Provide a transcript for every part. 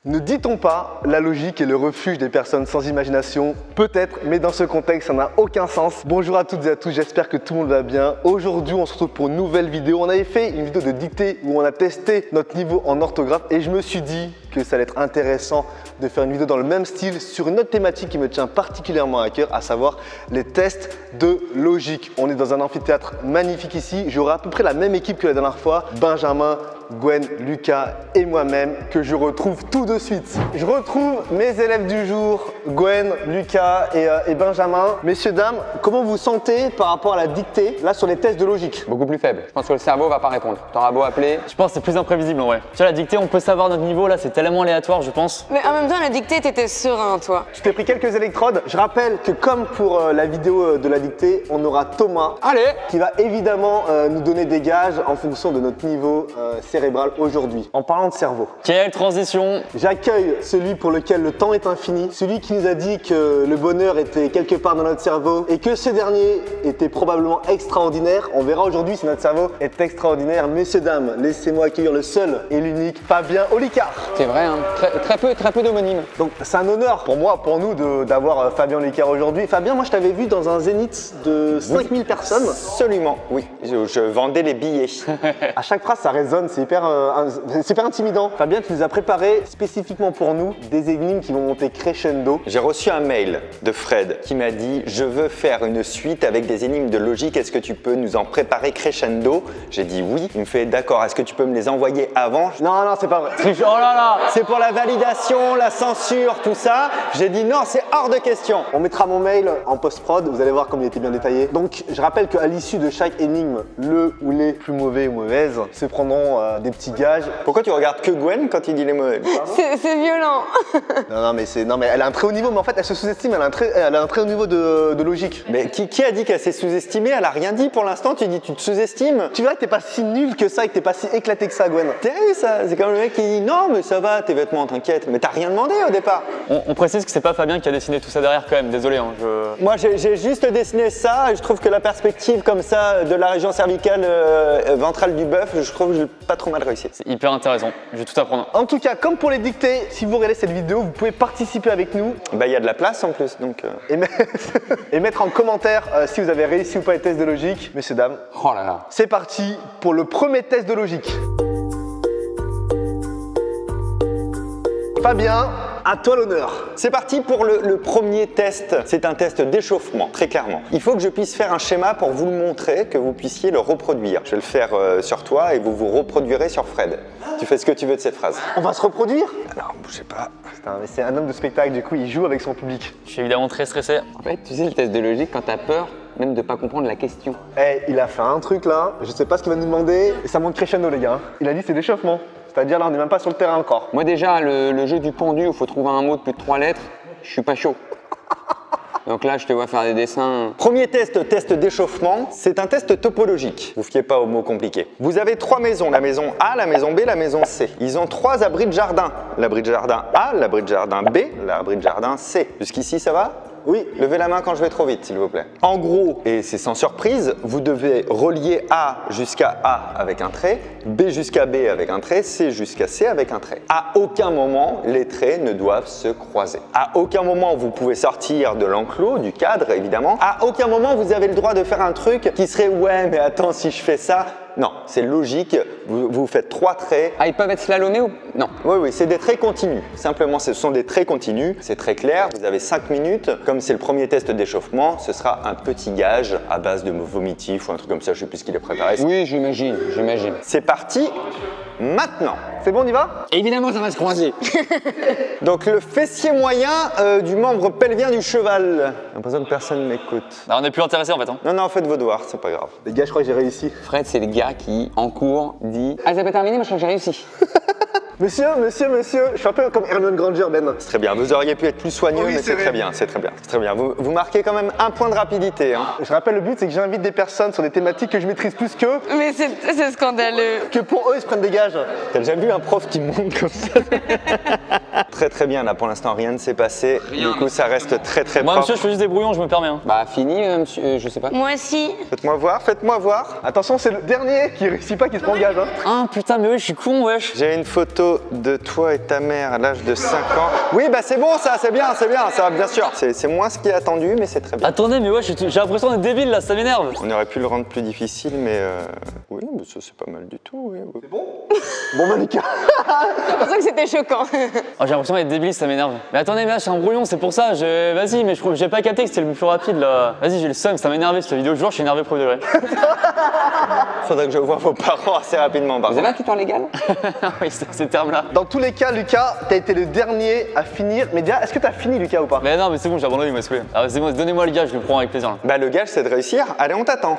Ne dit-on pas la logique est le refuge des personnes sans imagination? Peut-être, mais dans ce contexte, ça n'a aucun sens. Bonjour à toutes et à tous, j'espère que tout le monde va bien. Aujourd'hui, on se retrouve pour une nouvelle vidéo. On avait fait une vidéo de dictée où on a testé notre niveau en orthographe et je me suis dit que ça allait être intéressant de faire une vidéo dans le même style sur une autre thématique qui me tient particulièrement à cœur, à savoir les tests de logique. On est dans un amphithéâtre magnifique ici. J'aurai à peu près la même équipe que la dernière fois. Benjamin, Gwen, Lucas et moi-même que je retrouve tout de suite. Je retrouve mes élèves du jour, Gwen, Lucas et Benjamin. Messieurs, dames, comment vous sentez par rapport à la dictée, là sur les tests de logique? Beaucoup plus faible. Je pense que le cerveau va pas répondre. T'auras beau appeler. Je pense que c'est plus imprévisible en vrai. Tu vois, la dictée, on peut savoir notre niveau là, c'est tellement aléatoire, je pense. Mais en même temps, la dictée, t'étais serein, toi. Je t'ai pris quelques électrodes. Je rappelle que comme pour la vidéo de la dictée, on aura Thomas qui va évidemment nous donner des gages en fonction de notre niveau cérébral aujourd'hui. En parlant de cerveau, Quelle transition! j'accueille celui pour lequel le temps est infini, celui qui nous a dit que le bonheur était quelque part dans notre cerveau et que ce dernier était probablement extraordinaire. On verra aujourd'hui si notre cerveau est extraordinaire. Messieurs, dames, laissez-moi accueillir le seul et l'unique Fabien Olicard. C'est vrai, hein. Très peu d'homonymes. Donc c'est un honneur pour moi, pour nous d'avoir Fabien Olicard aujourd'hui. Fabien, moi je t'avais vu dans un zénith de 5000 personnes. Absolument, oui. Je vendais les billets. À chaque phrase ça résonne, c'est hyper intimidant. Fabien, tu nous as préparé spécifiquement pour nous des énigmes qui vont monter crescendo. J'ai reçu un mail de Fred qui m'a dit « Je veux faire une suite avec des énigmes de logique, est-ce que tu peux nous en préparer crescendo ?» J'ai dit oui. Il me fait « D'accord, est-ce que tu peux me les envoyer avant ?» Non, non, c'est pas vrai. Oh là là! C'est pour la validation, la censure, tout ça. J'ai dit non, c'est hors de question. On mettra mon mail en post-prod, vous allez voir comme il était bien détaillé. Donc je rappelle qu'à l'issue de chaque énigme, le ou les plus mauvais ou mauvaises se prendront des petits gages. Pourquoi tu regardes que Gwen quand il dit les mots? C'est violent. Non mais elle a un très haut niveau, mais en fait elle se sous-estime, elle a un très haut niveau de logique. Mais qui a dit qu'elle s'est sous-estimée? Elle a rien dit pour l'instant, tu dis tu te sous-estimes? Tu verras que t'es pas si nul que ça et que t'es pas si éclaté que ça, Gwen. T'as vu ça? C'est comme le mec qui dit non mais ça va, tes vêtements, t'inquiète. Mais t'as rien demandé au départ. On précise que c'est pas Fabien qui a dessiné tout ça derrière quand même, désolé. Hein, Moi j'ai juste dessiné ça et je trouve que la perspective comme ça de la région cervicale ventrale du bœuf, je trouve que j'ai pas trop mal réussi. C'est hyper intéressant, je vais tout apprendre. En tout cas, comme pour les dictées, si vous regardez cette vidéo, vous pouvez participer avec nous. Bah il y a de la place en plus donc. Et mettre en commentaire si vous avez réussi ou pas les tests de logique. Messieurs, dames, Oh là là. c'est parti pour le premier test de logique. Fabien, à toi l'honneur. C'est parti pour le premier test. C'est un test d'échauffement, très clairement. Il faut que je puisse faire un schéma pour vous le montrer, que vous puissiez le reproduire. Je vais le faire sur toi et vous vous reproduirez sur Fred. Tu fais ce que tu veux de cette phrase. On va se reproduire? Alors, bougez pas. C'est un homme de spectacle, du coup il joue avec son public. Je suis évidemment très stressé. En fait, tu sais, le test de logique, quand t'as peur, même de pas comprendre la question. Il a fait un truc là, je sais pas ce qu'il va nous demander, et ça monte crescendo les gars. Il a dit c'est l'échauffement. C'est-à-dire là on n'est même pas sur le terrain encore. Moi déjà, le jeu du pendu où il faut trouver un mot de plus de 3 lettres, je suis pas chaud. Donc là, je te vois faire des dessins. Premier test, test d'échauffement. C'est un test topologique. Vous fiez pas aux mots compliqués. Vous avez 3 maisons, la maison A, la maison B, la maison C. Ils ont 3 abris de jardin. L'abri de jardin A, l'abri de jardin B, l'abri de jardin C. Jusqu'ici, ça va? Oui, levez la main quand je vais trop vite, s'il vous plaît. En gros, et c'est sans surprise, vous devez relier A jusqu'à A avec un trait, B jusqu'à B avec un trait, C jusqu'à C avec un trait. À aucun moment, les traits ne doivent se croiser. À aucun moment, vous pouvez sortir de l'enclos, du cadre, évidemment. À aucun moment, vous avez le droit de faire un truc qui serait « ouais, mais attends, si je fais ça… » Non, c'est logique, vous faites 3 traits. Ah, ils peuvent être slalomés ou… Non. Oui, c'est des traits continus. Simplement, ce sont des traits continus. C'est très clair, vous avez 5 minutes. Comme c'est le premier test d'échauffement, ce sera un petit gage à base de vomitif ou un truc comme ça, je sais plus ce qu'il est préparé. Oui, j'imagine. C'est parti, maintenant. C'est bon, on y va? Évidemment, ça va se croiser. Donc le fessier moyen du membre pelvien du cheval. J'ai l'impression que personne m'écoute. Alors, on est plus intéressé en fait. Hein. Non, faites vos devoirs, c'est pas grave. Les gars, je crois que j'ai réussi. Fred, c'est le gars qui, en cours, dit « Ah, ça peut terminer, moi je crois que j'ai réussi. » Monsieur, je suis un peu comme Hermione Granger, Ben. C'est très bien, vous auriez pu être plus soigneux, Oui, mais c'est c'est très bien, c'est très bien. C'est très bien. Vous marquez quand même un point de rapidité. Hein. Je rappelle, le but, c'est que j'invite des personnes sur des thématiques que je maîtrise plus qu'eux, Mais c'est scandaleux. que pour eux, ils se prennent des gages. T'as déjà vu un prof qui monte comme ça? Très très bien, là pour l'instant rien ne s'est passé. Du coup ça reste très très Moi, propre. monsieur, je fais juste des brouillons, je me permets. Hein. Bah, fini, monsieur, je sais pas. Moi aussi. Faites-moi voir, faites-moi voir. Attention, c'est le dernier qui réussit pas qui se engage. Hein. Ah putain, mais ouais, je suis con, wesh. J'ai une photo de toi et ta mère à l'âge de 5 ans. Oui, bah c'est bon ça, c'est bien, ça, bien sûr. C'est moins ce qui est attendu, mais c'est très bien. Attendez, mais ouais, j'ai l'impression d'être débile là, ça m'énerve. On aurait pu le rendre plus difficile, mais oui, mais ça c'est pas mal du tout. Oui, oui. Bon, bah, Lucas. C'est pour ça que c'était choquant. Oh, j'ai l'impression d'être débile, ça m'énerve. Mais attendez, mais là, c'est un brouillon, c'est pour ça. Vas-y, mais je crois que j'ai pas capté que c'était le plus rapide là. Vas-y, j'ai le seum, ça m'a énervé cette vidéo. Je jure, je suis énervé premier degré. Faudrait que je voie vos parents assez rapidement. Vous avez un tuteur légal? Oui, ces termes-là. Dans tous les cas, Lucas, t'as été le dernier à finir. Mais déjà, est-ce que t'as fini, Lucas, ou pas? Mais non, mais c'est bon, j'ai abandonné, il m'a saoulé. Alors, c'est bon, donnez-moi le gars, je le prends avec plaisir. Là. Bah le gage c'est de réussir. Allez, on t'attend.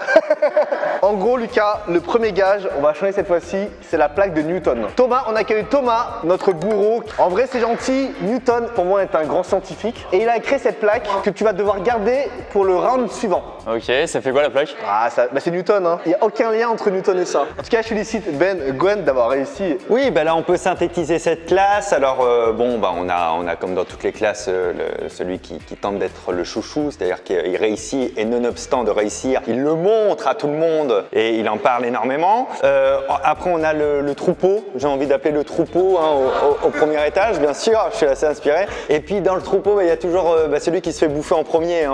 En gros, Lucas, le premier gage, on va changer cette fois-ci, c'est la plaque de Newton. Thomas, on accueille Thomas, notre bourreau. En vrai, c'est gentil. Newton, pour moi, est un grand scientifique. Et il a créé cette plaque que tu vas devoir garder pour le round suivant. Ok, ça fait quoi la plaque? Ah, bah c'est Newton, hein. Il n'y a aucun lien entre Newton et ça. En tout cas, je félicite Gwen d'avoir réussi. Oui, bah là on peut synthétiser cette classe. Alors bon, bah on a comme dans toutes les classes celui qui tente d'être le chouchou, c'est-à-dire qu'il réussit et nonobstant de réussir, il le montre à tout le monde et il en parle énormément. Après on a le troupeau, j'ai envie d'appeler le troupeau hein, au premier étage, bien sûr, je suis assez inspiré. Et puis dans le troupeau, il y a toujours celui qui se fait bouffer en premier. Hein.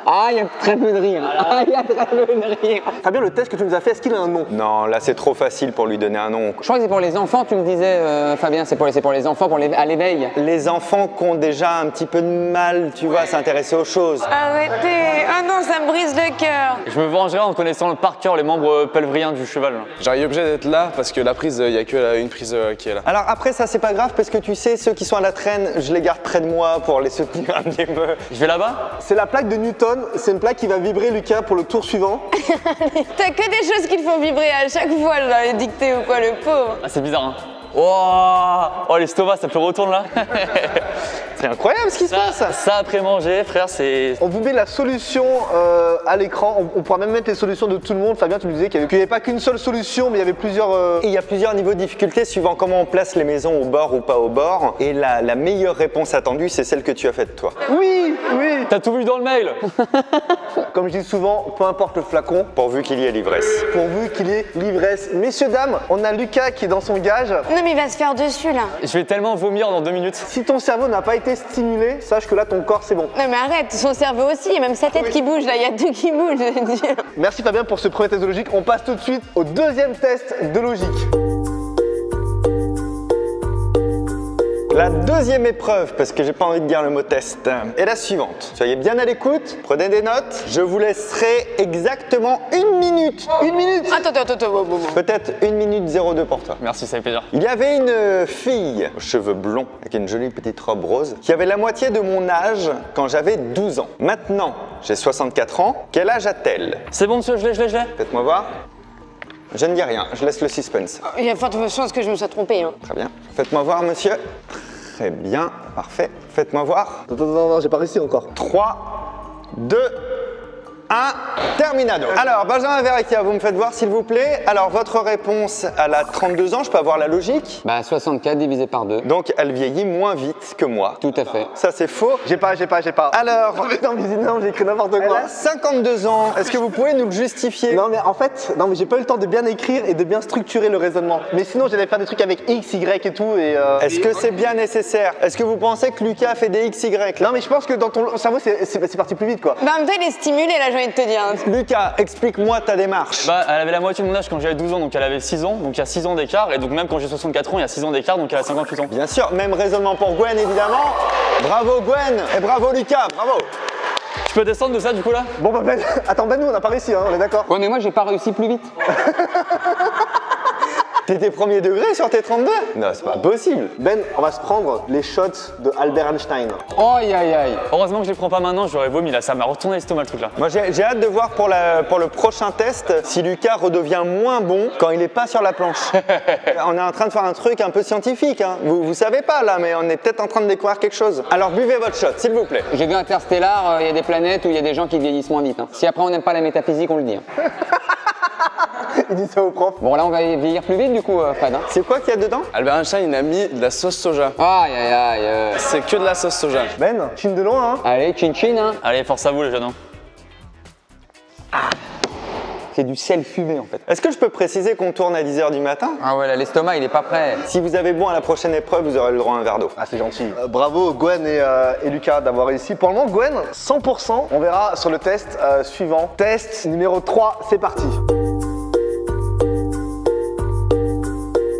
Ah, il y a très peu de rire. Ah, il y a très peu de rire. Fabien, le test que tu nous as fait, est-ce qu'il a un nom? Non, là c'est trop facile pour lui donner un nom. Je crois que c'est pour les enfants, tu me disais, Fabien, c'est pour les enfants, à l'éveil. Les enfants qui ont déjà un petit peu de mal, tu vois, à s'intéresser aux choses. Arrêtez. Ah non, ça me brise le cœur. Je me vengerai en connaissant par cœur les membres pelvriens du cheval. Là. J'arrive obligé d'être là parce que la prise, il n'y a que une prise qui est là. Alors après ça c'est pas grave parce que tu sais ceux qui sont à la traîne je les garde près de moi pour les soutenir un petit peu. Je vais là-bas? C'est la plaque de Newton, c'est une plaque qui va vibrer, Lucas, pour le tour suivant. T'as que des choses qui le font vibrer à chaque fois, là, les dictées ou quoi, le pauvre. Ah, c'est bizarre, hein. Oh, l'estomac, ça te retourne là. C'est incroyable ce qui se passe. Ça après manger, frère, c'est... On vous met la solution à l'écran, on pourra même mettre les solutions de tout le monde. Fabien, tu nous disais qu'il n'y avait pas qu'une seule solution, mais il y avait plusieurs... Et il y a plusieurs niveaux de difficulté suivant comment on place les maisons au bord ou pas au bord. Et la meilleure réponse attendue, c'est celle que tu as faite toi. Oui. T'as tout vu dans le mail. Comme je dis souvent, peu importe le flacon, Pourvu qu'il y ait l'ivresse. pourvu qu'il y ait l'ivresse. Messieurs, dames, on a Lucas qui est dans son gage. Non, mais il va se faire dessus, là. Je vais tellement vomir dans 2 minutes. Si ton cerveau n'a pas été stimulé, sache que là, ton corps, c'est bon. Non, mais arrête, son cerveau aussi, il y a même sa tête qui bouge, là, il y a tout qui bouge, je veux dire. Merci Fabien pour ce premier test de logique. On passe tout de suite au deuxième test de logique. La deuxième épreuve, parce que j'ai pas envie de dire le mot test, est la suivante. Soyez bien à l'écoute, prenez des notes. Je vous laisserai exactement 1 minute. 1 minute. Attends. Peut-être 1 minute 02 pour toi. Merci, ça fait plaisir. Il y avait une fille aux cheveux blonds avec une jolie petite robe rose qui avait la moitié de mon âge quand j'avais 12 ans. Maintenant, j'ai 64 ans. Quel âge a-t-elle? C'est bon, monsieur, je l'ai. Faites-moi voir. Je ne dis rien, je laisse le suspense. Il y a forte chance que je me sois trompée, hein. Très bien. Faites-moi voir, monsieur. Très bien, parfait. Faites-moi voir. Non, j'ai pas réussi encore. 3, 2, 1, terminado. Alors, Benjamin Verrecchia, vous me faites voir s'il vous plaît. Alors, votre réponse, elle a 32 ans, je peux avoir la logique? Bah, 64 divisé par 2. Donc, elle vieillit moins vite que moi. Tout à fait. Ça, c'est faux. J'ai pas. Alors, Non, j'ai écrit n'importe elle quoi. a 52 ans. Est-ce que vous pouvez nous le justifier? Non mais en fait, j'ai pas eu le temps de bien écrire et de bien structurer le raisonnement. Mais sinon j'allais faire des trucs avec X, Y et tout et... Est-ce que c'est bien nécessaire? Est-ce que vous pensez que Lucas a fait des XY là? Non mais je pense que dans ton cerveau c'est parti plus vite quoi. Bah, en même temps, il est stimulé, là, j'ai envie de te dire. Lucas, explique-moi ta démarche. Bah, elle avait la moitié de mon âge quand j'avais 12 ans, donc elle avait 6 ans, donc il y a 6 ans d'écart, et donc même quand j'ai 64 ans, il y a 6 ans d'écart, donc elle a 58 ans. Bien sûr, même raisonnement pour Gwen évidemment. Bravo Gwen et bravo Lucas, bravo. Tu peux descendre de ça du coup là? Bon bah Ben, attends Ben nous on n'a pas réussi hein, on est d'accord. Ouais, mais moi, j'ai pas réussi plus vite. T'étais premier degré sur tes 32? Non, c'est pas possible. Ben, on va se prendre les shots de Albert Einstein. Aïe, aïe, aïe. Heureusement que je les prends pas maintenant, j'aurais vomi là, ça m'a retourné l'estomac le truc là. Moi j'ai hâte de voir pour le prochain test si Lucas redevient moins bon quand il est pas sur la planche. On est en train de faire un truc un peu scientifique, hein. Vous savez pas là, mais on est peut-être en train de découvrir quelque chose. Alors buvez votre shot, s'il vous plaît. J'ai vu Interstellar, il y a des planètes où il y a des gens qui vieillissent moins vite, hein. Si après on n'aime pas la métaphysique, on le dit, hein. Il dit ça au prof. Bon, là, on va vieillir plus vite, du coup, Fred. Hein. C'est quoi qu'il y a dedans? Albert Einstein, il a mis de la sauce soja. Aïe, aïe, aïe. C'est que de la sauce soja. Ben, chine de loin, hein. Allez, chin-chin, hein. Allez, force à vous les jeunes. Hein. C'est du sel fumé, en fait. Est-ce que je peux préciser qu'on tourne à 10h du matin? Ah ouais, là, l'estomac, il est pas prêt. Si vous avez bon à la prochaine épreuve, vous aurez le droit à un verre d'eau. Ah, c'est gentil. Bravo Gwen et Lucas d'avoir réussi. Pour le moment, Gwen, 100%. On verra sur le test suivant. Test numéro 3, c'est parti.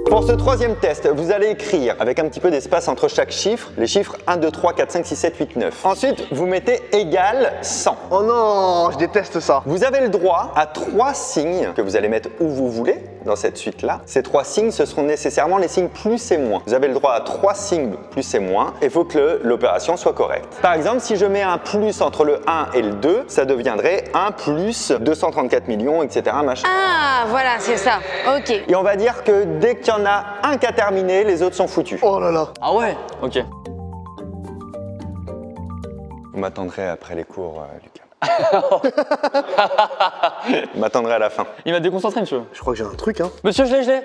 Pour ce troisième test, vous allez écrire avec un petit peu d'espace entre chaque chiffre, les chiffres 1, 2, 3, 4, 5, 6, 7, 8, 9. Ensuite, vous mettez égal 100. Oh non, je déteste ça. Vous avez le droit à 3 signes que vous allez mettre où vous voulez dans cette suite-là. Ces 3 signes, ce seront nécessairement les signes plus et moins. Vous avez le droit à 3 signes plus et moins et il faut que l'opération soit correcte. Par exemple, si je mets un plus entre le 1 et le 2, ça deviendrait 1 plus 234 millions, etc. Machin. Ah, voilà, c'est ça. Ok. Et on va dire que dès qu'il y en a un qui a terminé, les autres sont foutus. Oh là là. Ah ouais. Ok. Vous m'attendrez après les cours, Lucas. Vous m'attendrez à la fin. Il m'a déconcentré, monsieur. Je crois que j'ai un truc, hein. Monsieur, je l'ai.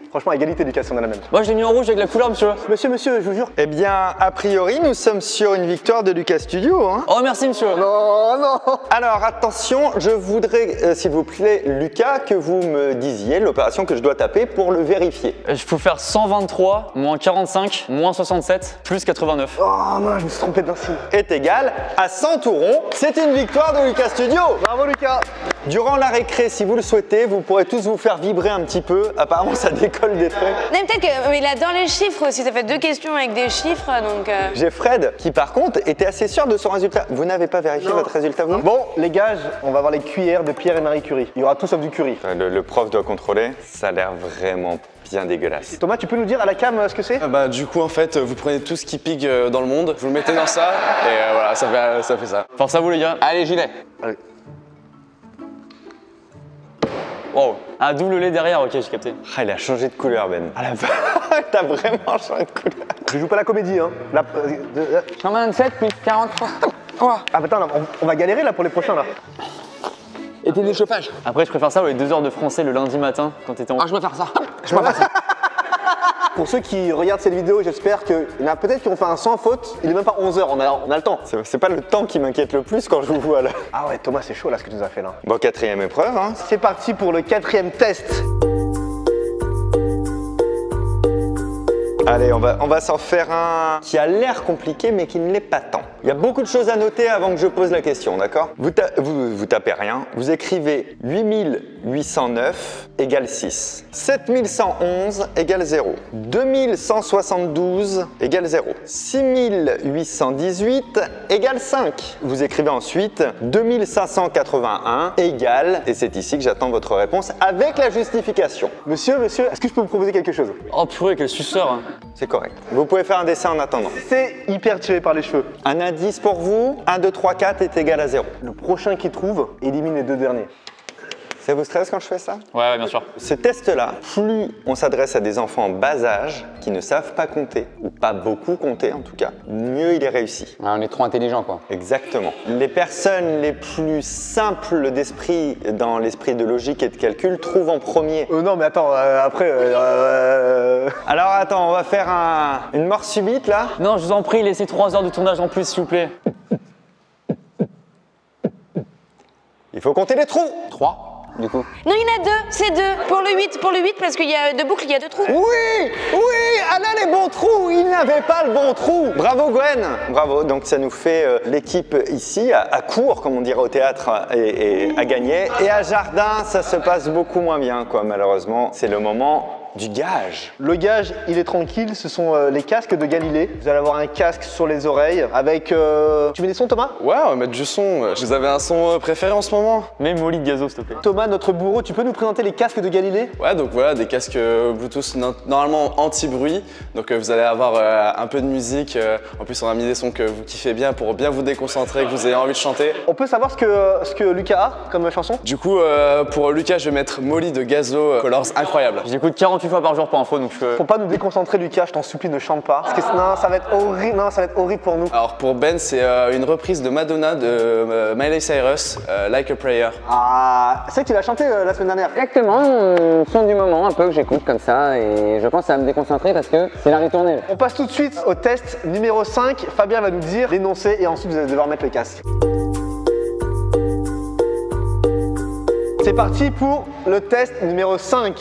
Franchement, égalité, Lucas, si on a la même. Moi, je l'ai mis en rouge avec la couleur, monsieur. Monsieur, je vous jure. Eh bien, a priori, nous sommes sur une victoire de Lucas Studio. Hein. Oh, merci, monsieur. Non, non. Alors, attention, je voudrais, s'il vous plaît, Lucas, que vous me disiez l'opération que je dois taper pour le vérifier. Je peux faire 123, moins 45, moins 67, plus 89. Oh non, je me suis trompé d'un signe. Est égal à 100 tout rond. C'est une victoire de Lucas Studio. Bravo, Lucas. Durant la récré, si vous le souhaitez, vous pourrez tous vous faire vibrer un petit peu. Apparemment, ça décolle des traits. Non, peut-être qu'il adore les chiffres aussi. Ça fait 2 questions avec des chiffres, donc. J'ai Fred qui, par contre, était assez sûr de son résultat. Vous n'avez pas vérifié votre résultat, vous? Bon, les gages, on va voir les cuillères de Pierre et Marie Curie. Il y aura tout sauf du curry. Le prof doit contrôler. Ça a l'air vraiment bien dégueulasse. Thomas, tu peux nous dire à la cam ce que c'est? Bah du coup en fait vous prenez tout ce qui pique dans le monde, vous le mettez dans ça et voilà ça fait ça. Force à vous, les gars. Allez, gilet. Wow. Un double lait derrière, ok, j'ai capté. Ah, il a changé de couleur, Ben. Ah la vache, t'as vraiment changé de couleur. Je joue pas la comédie, hein. 127 plus 43. Ah, attends, là, on va galérer là pour les prochains là. Et tes déchauffages. Après, je préfère ça aux 2 heures de français le lundi matin quand t'étais en. Ah, je préfère ça. Pour ceux qui regardent cette vidéo, j'espère qu'il y en a peut-être qui ont fait un sans faute. Il est même pas 11h, on a le temps. C'est pas le temps qui m'inquiète le plus quand je vous vois là. Ah ouais, Thomas, c'est chaud là ce que tu nous as fait là. Bon, 4e épreuve, hein. C'est parti pour le 4e test. Allez, on va s'en faire un qui a l'air compliqué mais qui ne l'est pas tant. Il y a beaucoup de choses à noter avant que je pose la question, d'accord? Vous tapez rien, vous écrivez 8809 égale 6, 7111 égale 0, 2172 égale 0, 6818 égale 5. Vous écrivez ensuite 2581 égale, et c'est ici que j'attends votre réponse avec la justification. Monsieur, est-ce que je peux vous proposer quelque chose? Oh purée, quel suceur. Hein. C'est correct. Vous pouvez faire un dessin en attendant. C'est hyper tiré par les cheveux. Un indice pour vous, 1, 2, 3, 4 est égal à 0. Le prochain qui trouve élimine les 2 derniers. Ça vous stresse quand je fais ça? Ouais, bien sûr. Ce test-là, plus on s'adresse à des enfants en bas âge qui ne savent pas compter, ou pas beaucoup compter en tout cas, mieux il est réussi. Ah, on est trop intelligent, quoi. Exactement. Les personnes les plus simples d'esprit dans l'esprit de logique et de calcul trouvent en premier. Non mais attends, après... Alors attends, on va faire une mort subite là. Non, je vous en prie, laissez 3 heures de tournage en plus, s'il vous plaît. Il faut compter les trous. 3, du coup. Non, il y en a 2, c'est 2. Pour le 8, parce qu'il y a 2 boucles, il y a 2 trous. Oui, elle a les bons trous, il n'avait pas le bon trou. Bravo Gwen, bravo. Donc ça nous fait l'équipe ici, à court, comme on dirait au théâtre, et à gagner. Et à Jardin, ça se passe beaucoup moins bien, quoi, malheureusement. C'est le moment du gage. Le gage, il est tranquille, ce sont les casques de Galilée. Vous allez avoir un casque sur les oreilles avec... Tu mets des sons, Thomas? Ouais, on va mettre du son. Vous avez un son préféré en ce moment? Mets Molly de Gazo, s'il te plaît. Thomas, notre bourreau, tu peux nous présenter les casques de Galilée? Ouais, donc voilà, des casques Bluetooth normalement anti-bruit. Donc vous allez avoir un peu de musique. En plus, on a mis des sons que vous kiffez bien pour bien vous déconcentrer, que vous ayez envie de chanter. On peut savoir ce que Lucas a comme chanson? Du coup, pour Lucas, je vais mettre Molly de Gazo, Colors, incroyable. J'écoute 40 48 fois par jour pour info, donc je peux... Pour pas nous déconcentrer, Lucas, je t'en supplie, ne chante pas. Parce que non, ça va être horrible. Non, ça va être horrible pour nous. Alors pour Ben, c'est une reprise de Madonna de Miley Cyrus, Like a Prayer. Ah, c'est vrai que tu l'as chanté la semaine dernière. Exactement, son du moment un peu que j'écoute comme ça et je pense que ça va me déconcentrer parce que c'est la ritournelle. On passe tout de suite au test numéro 5. Fabien va nous dire l'énoncé et ensuite vous allez devoir mettre le casque. C'est parti pour le test numéro 5.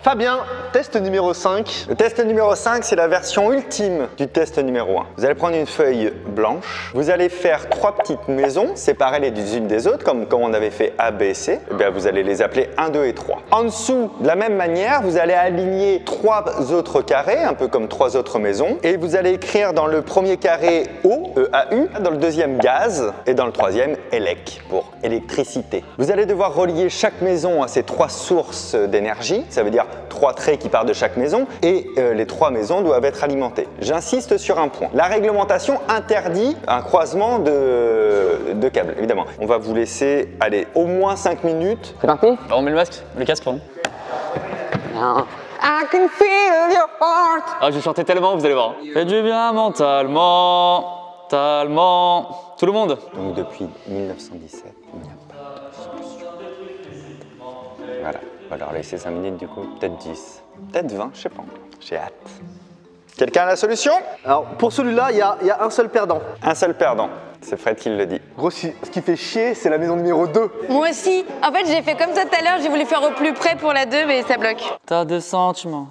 Fabien, test numéro 5. Le test numéro 5, c'est la version ultime du test numéro 1. Vous allez prendre une feuille blanche, vous allez faire 3 petites maisons, séparées les unes des autres, comme on avait fait A, B, C. Et bien, vous allez les appeler 1, 2 et 3. En dessous, de la même manière, vous allez aligner 3 autres carrés, un peu comme 3 autres maisons. Et vous allez écrire dans le premier carré O, E-A-U, dans le deuxième gaz, et dans le troisième élec, pour électricité. Vous allez devoir relier chaque maison à ces 3 sources d'énergie, ça veut dire 3 traits qui partent de chaque maison et les 3 maisons doivent être alimentées. J'insiste sur un point. La réglementation interdit un croisement de câbles, évidemment. On va vous laisser, allez, au moins 5 minutes. C'est parti? Alors, on met le casque, pardon. I can feel your heart. Ah, je vais chanter tellement, vous allez voir. Fais du bien mentalement, tout le monde. Donc depuis 1917, il n'y a pas de solution. Voilà. On va leur laisser 5 minutes du coup, peut-être 10, peut-être 20, je sais pas. J'ai hâte. Quelqu'un a la solution? Alors pour celui-là, il y a un seul perdant. Un seul perdant. C'est Fred qui le dit. Gros, ce qui fait chier, c'est la maison numéro 2. Moi aussi. En fait, j'ai fait comme ça tout à l'heure, j'ai voulu faire au plus près pour la 2, mais ça bloque. T'as des sentiments,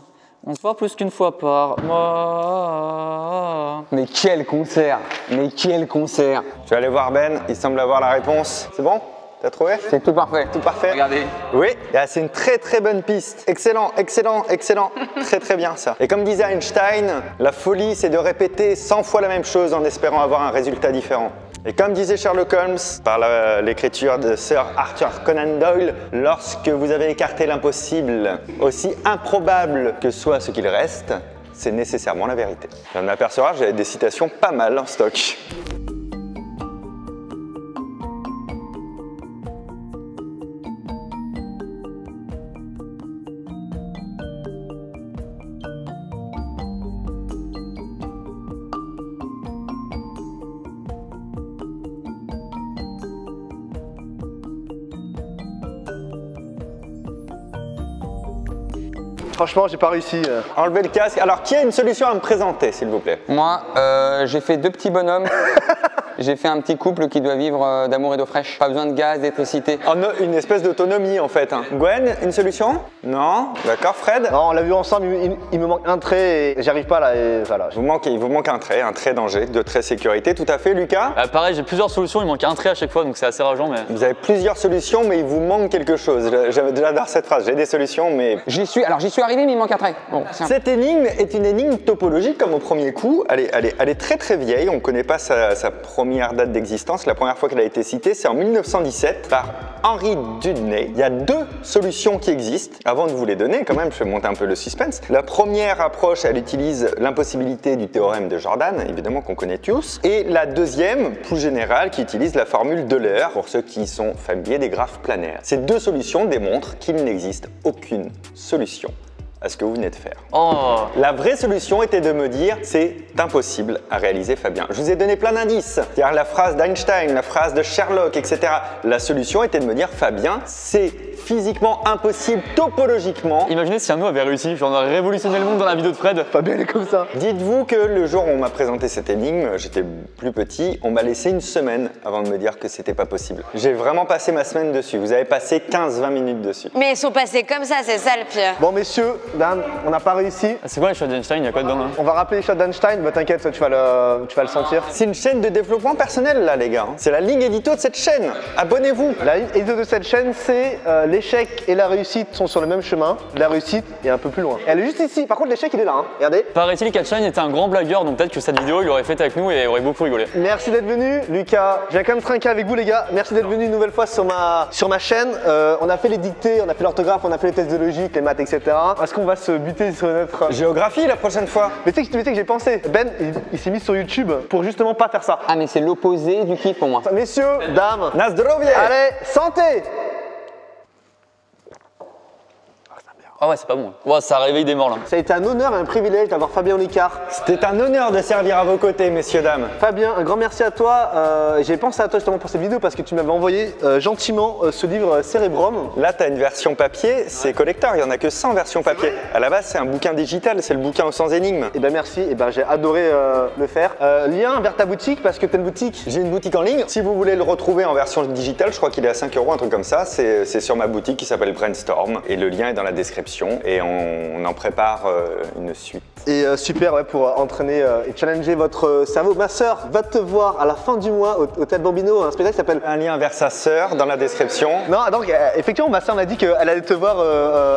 on se voit plus qu'une fois par mois. Mais quel concert! Mais quel concert! Je vais aller voir Ben, il semble avoir la réponse. C'est bon? T'as trouvé? C'est tout parfait. Tout parfait. Regardez. Oui, c'est une très très bonne piste. Excellent, excellent, excellent. Très très bien ça. Et comme disait Einstein, la folie c'est de répéter 100 fois la même chose en espérant avoir un résultat différent. Et comme disait Sherlock Holmes par l'écriture de Sir Arthur Conan Doyle, lorsque vous avez écarté l'impossible, aussi improbable que soit ce qu'il reste, c'est nécessairement la vérité. Je viens de m'apercevoir, j'avais des citations pas mal en stock. Franchement, j'ai pas réussi. Enlevez le casque. Alors, qui a une solution à me présenter, s'il vous plaît? Moi, j'ai fait 2 petits bonhommes. J'ai fait un petit couple qui doit vivre d'amour et d'eau fraîche. Pas besoin de gaz, d'électricité. Une espèce d'autonomie, en fait. Hein. Gwen, une solution? Non? D'accord, Fred? Non, on l'a vu ensemble, il me manque un trait et j'arrive pas là. Et voilà. Il vous manque un trait danger, 2 traits sécurité, tout à fait, Lucas? Pareil, j'ai plusieurs solutions, il manque un trait à chaque fois, donc c'est assez rageant, mais... Vous avez plusieurs solutions, mais il vous manque quelque chose. J'adore cette phrase, j'ai des solutions, mais... J'y suis arrivé, mais il manque un trait. Bon, cette énigme est une énigme topologique, comme au premier coup. Elle est très très vieille, on ne connaît pas sa première date d'existence. La première fois qu'elle a été citée, c'est en 1917 par Henry Dudney. Il y a 2 solutions qui existent. Avant de vous les donner, quand même, je vais monter un peu le suspense. La première approche, elle utilise l'impossibilité du théorème de Jordan, évidemment qu'on connaît tous. Et la deuxième, plus générale, qui utilise la formule d'Euler, pour ceux qui sont familiers des graphes planaires. Ces 2 solutions démontrent qu'il n'existe aucune solution à ce que vous venez de faire. Oh. La vraie solution était de me dire c'est impossible à réaliser, Fabien. Je vous ai donné plein d'indices, c'est-à-dire la phrase d'Einstein, la phrase de Sherlock, etc. La solution était de me dire Fabien, c'est physiquement impossible, topologiquement. Imaginez si un nous avait réussi, genre on aurait révolutionné le monde dans la vidéo de Fred. Fabien, il est comme ça. Dites-vous que le jour où on m'a présenté cette énigme, j'étais plus petit, on m'a laissé une semaine avant de me dire que c'était pas possible. J'ai vraiment passé ma semaine dessus. Vous avez passé 15-20 minutes dessus. Mais ils sont passés comme ça, c'est ça le pire. Bon, messieurs, Dan, on n'a pas réussi. C'est quoi les shots d'Einstein, il y a quoi dedans là? On va rappeler les shots d'Einstein, bah t'inquiète, tu vas le sentir. C'est une chaîne de développement personnel là, les gars. C'est la ligne édito de cette chaîne. Abonnez-vous. La ligne édito de cette chaîne, c'est l'échec et la réussite sont sur le même chemin. La réussite est un peu plus loin. Elle est juste ici. Par contre, l'échec, il est là. Hein. Regardez. Paraît-il qu'Einstein était un grand blagueur, donc peut-être que cette vidéo, il l'aurait fait avec nous et aurait beaucoup rigolé. Merci d'être venu, Lucas. J'ai quand même trinqué avec vous, les gars. Merci d'être venu une nouvelle fois sur ma chaîne. On a fait les dictées, on a fait l'orthographe, on a fait les tests de logique, les maths, etc. Est-ce qu'on va se buter sur notre géographie la prochaine fois? Mais tu sais que j'ai pensé. Ben, il s'est mis sur YouTube pour justement pas faire ça. Ah, mais c'est l'opposé du kiff pour moi. Messieurs, dames, na zdrowie! Allez, santé! Ah ouais, c'est pas bon. Ouais, ça réveille des morts là. Ça a été un honneur et un privilège d'avoir Fabien Olicard. C'était un honneur de servir à vos côtés, messieurs, dames. Fabien, un grand merci à toi. J'ai pensé à toi justement pour cette vidéo parce que tu m'avais envoyé gentiment ce livre Cérébrum. Là, tu as une version papier, c'est collector, il n'y en a que 100 versions papier. À la base, c'est un bouquin digital, c'est le bouquin aux 100 énigmes. Et ben merci, et ben j'ai adoré le faire. Lien vers ta boutique parce que t'as une boutique. J'ai une boutique en ligne. Si vous voulez le retrouver en version digitale, je crois qu'il est à 5 €, un truc comme ça. C'est sur ma boutique qui s'appelle Brainstorm. Et le lien est dans la description. Et on en prépare une suite. Et super ouais, pour entraîner et challenger votre cerveau. Ma sœur va te voir à la fin du mois au Théâtre Bambino, un spectacle qui s'appelle... Un lien vers sa sœur dans la description. Non, donc effectivement, ma sœur m'a dit qu'elle allait te voir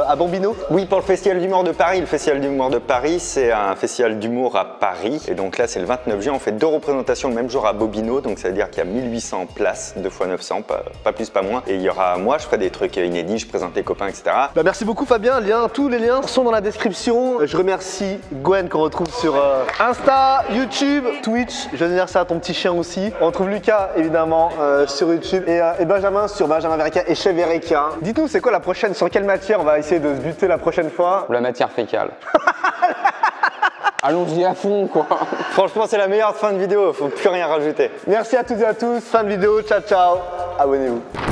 à Bambino. Oui, pour le Festival d'humour de Paris. Le Festival d'humour de Paris, c'est un festival d'humour à Paris. Et donc là, c'est le 29 juin. On fait 2 représentations le même jour à Bobino. Donc ça veut dire qu'il y a 1800 places, 2 fois 900, pas plus, pas moins. Et il y aura moi, je ferai des trucs inédits, je présente les copains, etc. Bah, merci beaucoup Fabien. Tous les liens sont dans la description. Je remercie Gwen qu'on retrouve sur Insta, YouTube, Twitch. Je veux dire ça à ton petit chien aussi. On retrouve Lucas évidemment sur YouTube et Benjamin sur Benjamin Vereka et chez Vereka. Dites-nous c'est quoi la prochaine, sur quelle matière on va essayer de se buter la prochaine fois? La matière fécale. Allons-y à fond, quoi. Franchement, c'est la meilleure fin de vidéo, faut plus rien rajouter. Merci à toutes et à tous. Fin de vidéo. Ciao ciao. Abonnez-vous.